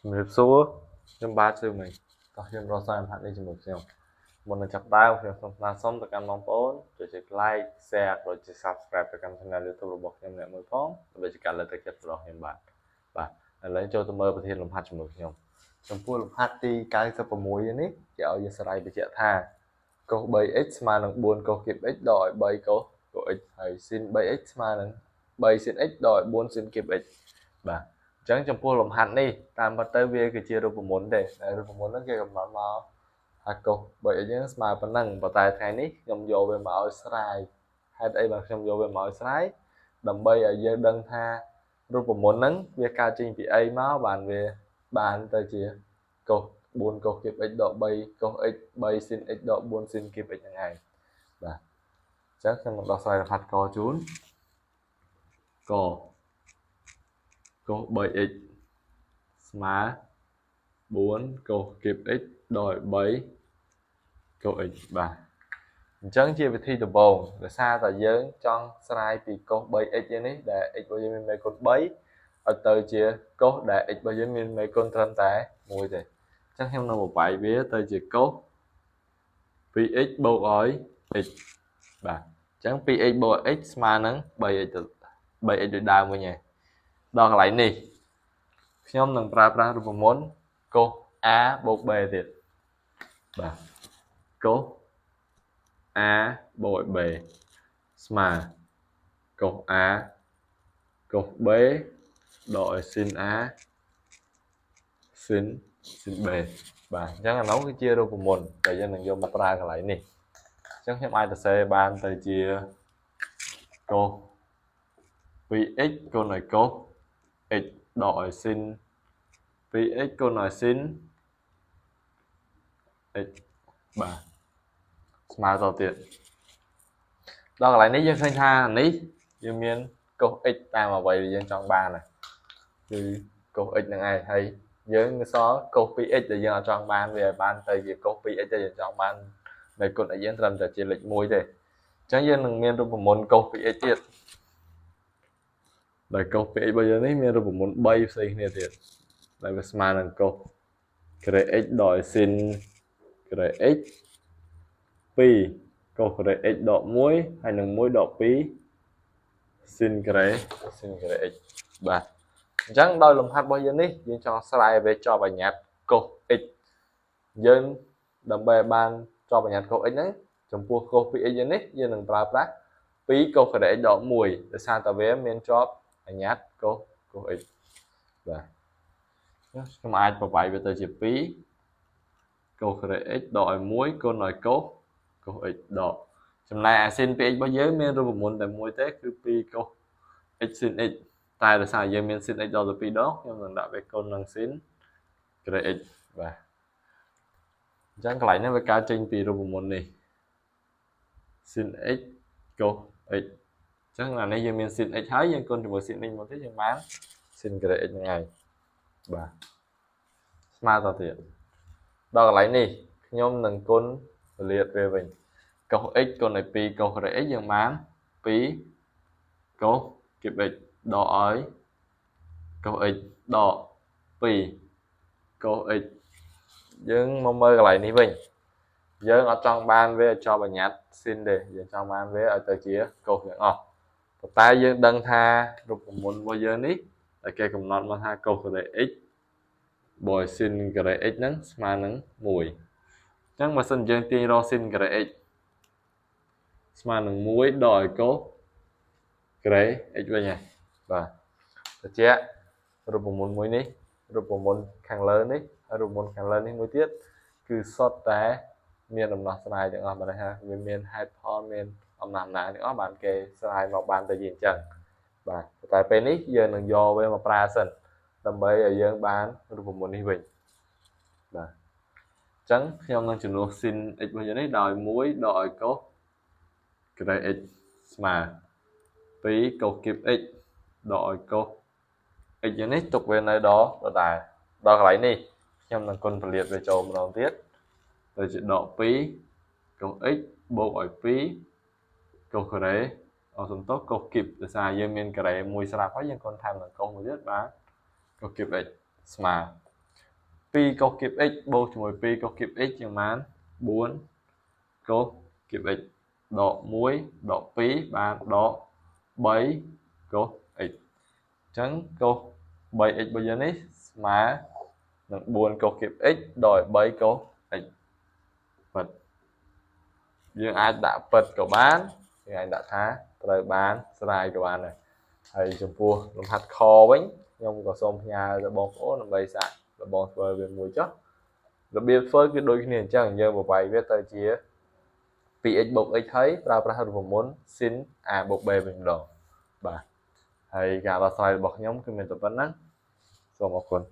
Mình số nhóm ba sư mình có nhóm rõ ràng hạn đi cho một xem một lần chặt đau thì là xong từ căn mong bốn rồi chỉ like share rồi chỉ subscribe từ căn channel YouTube của nhóm này mới phóng rồi chỉ cần là thực hiện rồi nhóm bạn và lấy cho tôi mơประเทศ lồng hạt cho một nhóm trong pua lồng hạt đi cái sắp mùi này chỉ ở dưới slide bị chạy tha câu 7x mà能 buồn câu kịp x đòi 7 câu của x hay xin 7x mà能 7 xin x đòi 4 xin kịp x và chẳng trong pua lồng hạt điតាមបទៅវាគឺជារូបមន្តទេរូបមន្តហ្នឹងគេកំណត់មកថាកុសបើយើងស្មើប៉ុណ្ណឹងប៉ុន្តែថ្ងៃនេះខ្ញុំយកវាមកឲ្យស្រាយហេតុអីបានខ្ញុំយកវាមកឲ្យស្រាយដើម្បីឲ្យយើងដឹងថារូបមន្តហ្នឹងវាកើតចេញពីអីមកបានទៅជាកុស4កុសគៀប x ដក3កុស x 3 sin x ដក4 sin គៀប x ហ្នឹងឯងបាទអញ្ចឹងខ្ញុំនឹងដោះស្រាយរហ័សកជូនកកុស 3x ស្មើ4កុសគៀប x ដោយ3កុស x បាទអញ្ចឹងជាវិធីដំបូងដោយសារតែយើងចង់ស្រាយពីកុស 3x នេះដែល x របស់យើងមានមេគុណ3ឲ្យទៅជាកុសដែល x របស់យើងមានមេគុណត្រឹមតែ1ទេអញ្ចឹងខ្ញុំនឹងបំបែកវាទៅជាកុស 2x បូកឲ្យ x បាទអញ្ចឹង 2x បូក x ស្មើនឹង 3x ដូចដើមវិញហើយដល់កន្លែងនេះខ្ញុំនឹងប្រើប្រាស់រូបមន្តកុស a បូក b ទៀតបាទកុស a បូក b ស្មើកុស a កុស b ដកឲ្យ sin a sin b បាទអញ្ចឹងអានោះគឺជារូបមន្តដែលយើងនឹងយកមកប្រើកន្លែងនេះអញ្ចឹងខ្ញុំអាចសរសេរបានទៅជាកុស 2x គុណឲ្យកុស x ដកឲ្យ sin 2x គុណឲ្យ sin x បាទស្មើតទៀតដល់កន្លែងនេះយើងឃើញថានេះយើងមានកុស x តាមអ្វីដែលយើងចង់បានគឺកុស x ហ្នឹងឯងហើយយើងនៅសល់កុស 2x ដែលយើងអត់ចង់បានវាបានទៅជាកុស 2x ដែលយើងចង់បាននៅគុណ x យើងត្រឹមតែជាលេខ1ទេអញ្ចឹងយើងនឹងមានរូបមន្តកុស 2x ទៀតដែលកុស 2x របស់យើងនេះមានរូបមន្ត3ផ្សេងគ្នាទៀតដែលវាស្មើនឹងកុស ក្រេ x ដោយ sin ក្រេ x 2កុសក្រេ x ដក1ហើយនឹង1ដក2 sin ក្រេ x បាទអញ្ចឹងដោយលំហាត់របស់យើងនេះយើងចង់ស្រាយវាជាប់បញ្ញត្តិកុស x យើងដើម្បីឲ្យបានជាប់បញ្ញត្តិកុស x ហ្នឹងចំពោះកុស 2x យើងនេះយើងនឹងប្រើប្រាស់2កុសក្រេ x ដក1ដោយសារតែវាមានជាប់បញ្ញត្តិកុស x បាទខ្ញុំអាចប្រវាយវាទៅជា2កុសក្រេ x ដកឲ្យ1គុណឲ្យកុស x ដកចំណែកអា sin 2x របស់យើងមានរូបមន្តតែមួយទេគឺ2កុស x sin x តែដោយសារយើងមាន sin x ដល់ទៅ2ដងខ្ញុំនឹងដាក់វាគុណនឹង sin ក្រេ x បាទអញ្ចឹងកន្លែងនេះវាកើតចេញពីរូបមន្តនេះ sin x កុស x អញ្ចឹងអានេះយើងមាន sin x ហើយយើងគុណជាមួយ sin x មកទៀតយើងបាន sin ក្រេ x ហ្នឹងហើយបាទស្មើទៅទៀតដល់កន្លែងនេះខ្ញុំនឹងគុណពលាតវាវិញកុស x គុណឲ្យ2កុសក្រេ x យើងបាន2កុសគៀប x ដកឲ្យកុស x ដក2កុស x យើងមកមើលកន្លែងនេះវិញយើងអត់ចង់បានវាឲ្យជាប់បញ្ញត្តិ sin ទេយើងចង់បានវាឲ្យទៅជាកុសទាំងអស់ប៉ុន្តែយើងដឹងថារូបមន្តរបស់យើងនេះដែលគេកំណត់មកថាកុសក្រេ x បូក sin ក្រេ x ហ្នឹងស្មើនឹង1អញ្ចឹងបើសិនយើងទាញរក sin ក្រេ x ស្មើនឹង1ដកឲ្យកុសក្រេ x វិញហើយបាទត្រជាក់រូបមន្តមួយនេះរូបមន្តខាងលើនេះហើយរូបមន្តខាងលើនេះមួយទៀតគឺសុទ្ធតែមានដំណោះស្រាយទាំងអស់បាទថាវាមានហេតុផលមានអំណាចទាំងអស់បានគេស្រាយមកបានទៅជាអញ្ចឹងបាទតែពេលនេះយើងនឹងយកវាមកប្រើសិនដើម្បីឲ្យយើងបានរូបមន្តនេះវិញបាទអញ្ចឹងខ្ញុំនឹងចំនួន sin x របស់យើងនេះដោយ1ដកឲ្យកុសក្រេ x ស្មើ2កុសគៀប x ដកឲ្យកុស x យ៉ាងនេះទុកវានៅដដែលដល់កន្លែងនេះខ្ញុំនឹងគុណពលាតវាចូលម្ដងទៀតទៅជាដក2កុស x បូកឲ្យ2កុសការ៉េសំទោសកុសគៀបដោយសារយើងមានការ៉េមួយស្រាប់ហើយយើងគុណថែមនឹងកុសមួយទៀតបាទកុសគៀប x ស្មើ 2 cos kịp x bố cho mùi 2 cos kịp x chẳng mán 4 cos kịp x độ muối độ phí bạn độ 7 cos x chẳng cos 7x bây giờ ní má 4 cos kịp x đổi 7 cos x vật dương ai đã vật của bán dương ai đã thá rồi bán slide của bạn này thầy chụp vua làm hạt kho bánh nhưng có xôm nhà rồi bóng ố làm bày sạc rồi bóng phơi về mùi chó rồi biết phơi cái đôi khi chẳng như một vài viết tay chia vì x bộc x thấy ra ra hơn muốn xin bộc b mình đồ bà thầy cả là slide bọc nhóm cái mình tập vấn á xong một con